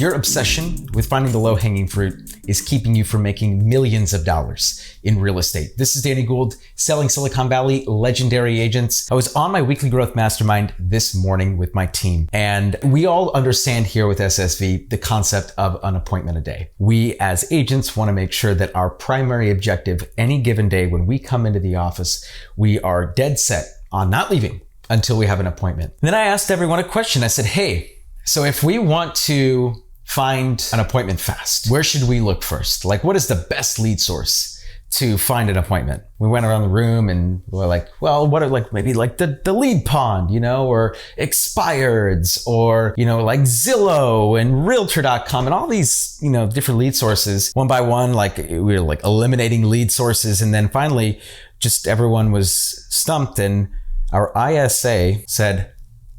Your obsession with finding the low-hanging fruit is keeping you from making millions of dollars in real estate. This is Danny Gould, selling Silicon Valley legendary agents. I was on my weekly growth mastermind this morning with my team, and we all understand here with SSV the concept of an appointment a day. We as agents want to make sure that our primary objective any given day when we come into the office, we are dead set on not leaving until we have an appointment. And then I asked everyone a question. I said, hey, so if we want to find an appointment fast, where should we look first? Like, what is the best lead source to find an appointment? We went around the room and we're like, well, what are maybe the lead pond, or expireds, or, like Zillow and realtor.com and all these, different lead sources. One by one, we were eliminating lead sources. And then finally, just everyone was stumped and our ISA said,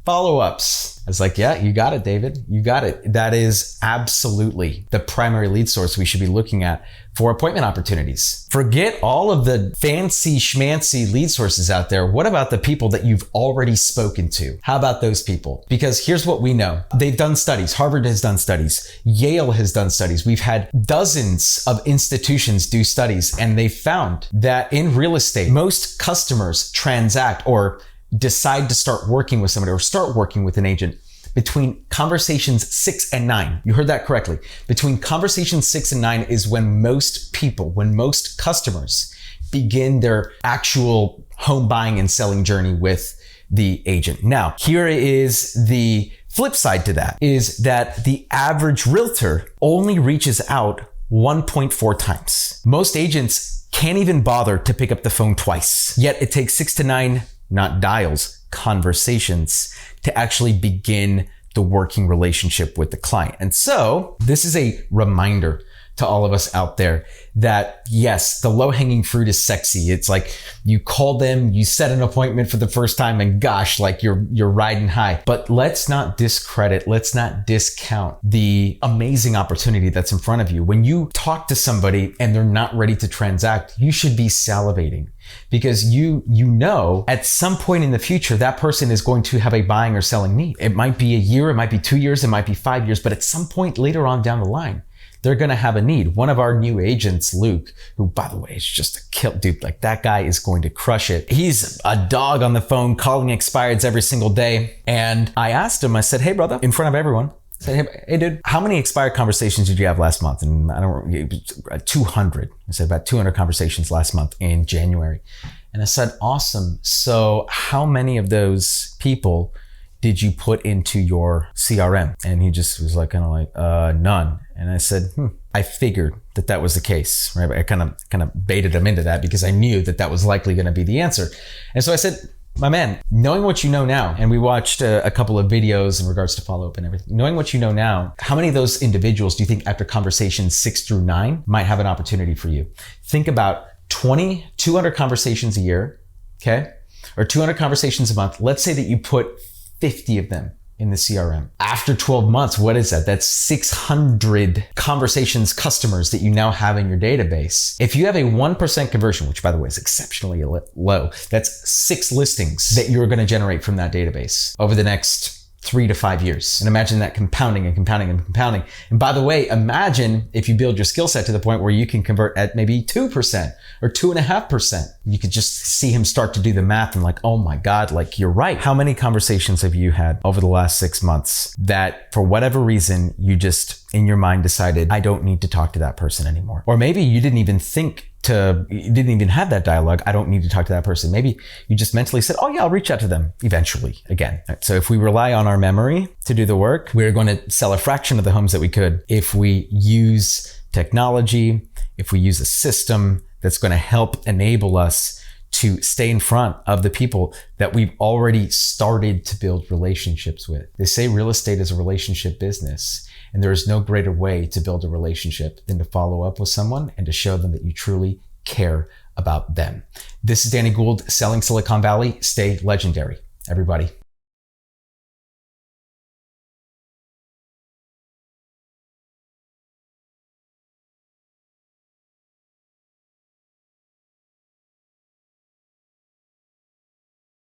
follow-ups. I was like, yeah, you got it, David. You got it. That is absolutely the primary lead source we should be looking at for appointment opportunities. Forget all of the fancy schmancy lead sources out there. What about the people that you've already spoken to? How about those people? Because here's what we know. They've done studies. Harvard has done studies. Yale has done studies. We've had dozens of institutions do studies, and they found that in real estate, most customers transact or decide to start working with somebody or start working with an agent between conversations 6 and 9. You heard that correctly. Between conversations 6 and 9 is when most customers begin their actual home buying and selling journey with the agent. Now, here is the flip side to that, is that the average realtor only reaches out 1.4 times. Most agents can't even bother to pick up the phone twice. Yet it takes 6 to 9 not dials, conversations to actually begin the working relationship with the client. And so this is a reminder to all of us out there that yes, the low-hanging fruit is sexy. It's like you call them, you set an appointment for the first time, and gosh, you're riding high. But let's not discredit, let's not discount the amazing opportunity that's in front of you. When you talk to somebody and they're not ready to transact, you should be salivating, because you know at some point in the future that person is going to have a buying or selling need. It might be a year, it might be 2 years, it might be 5 years, but at some point later on down the line, they're going to have a need. One of our new agents, Luke, who by the way is just a kill dude, that guy is going to crush it. He's a dog on the phone calling expireds every single day. And I asked him, I said, hey brother, in front of everyone, I said, hey dude, how many expired conversations did you have last month? And I don't know, 200. I said about 200 conversations last month in January. And I said, awesome. So how many of those people did you put into your CRM? And he just was none. And I said, I figured that was the case, right? I kind of baited him into that because I knew that was likely going to be the answer. And so I said, my man, knowing what you know now, and we watched a couple of videos in regards to follow-up and everything, knowing what you know now, how many of those individuals do you think after conversations 6 through 9 might have an opportunity for you? Think about 200 conversations a year, okay? Or 200 conversations a month. Let's say that you put 50 of them in the CRM. After 12 months, what is that? That's 600 conversations, customers that you now have in your database. If you have a 1% conversion, which by the way is exceptionally low, that's 6 listings that you're going to generate from that database over the next 3 to 5 years. And imagine that compounding and compounding and compounding. And by the way, imagine if you build your skill set to the point where you can convert at maybe 2% or 2.5%. You could just see him start to do the math and oh my God, you're right. How many conversations have you had over the last 6 months that for whatever reason, you just in your mind decided, I don't need to talk to that person anymore? Or maybe you didn't even you didn't even have that dialogue. I don't need to talk to that person. Maybe you just mentally said, oh yeah, I'll reach out to them eventually again. So if we rely on our memory to do the work, we're going to sell a fraction of the homes that we could if we use technology, if we use a system that's going to help enable us to stay in front of the people that we've already started to build relationships with. They say real estate is a relationship business, and there is no greater way to build a relationship than to follow up with someone and to show them that you truly care about them. This is Danny Gould, selling Silicon Valley. Stay legendary, everybody.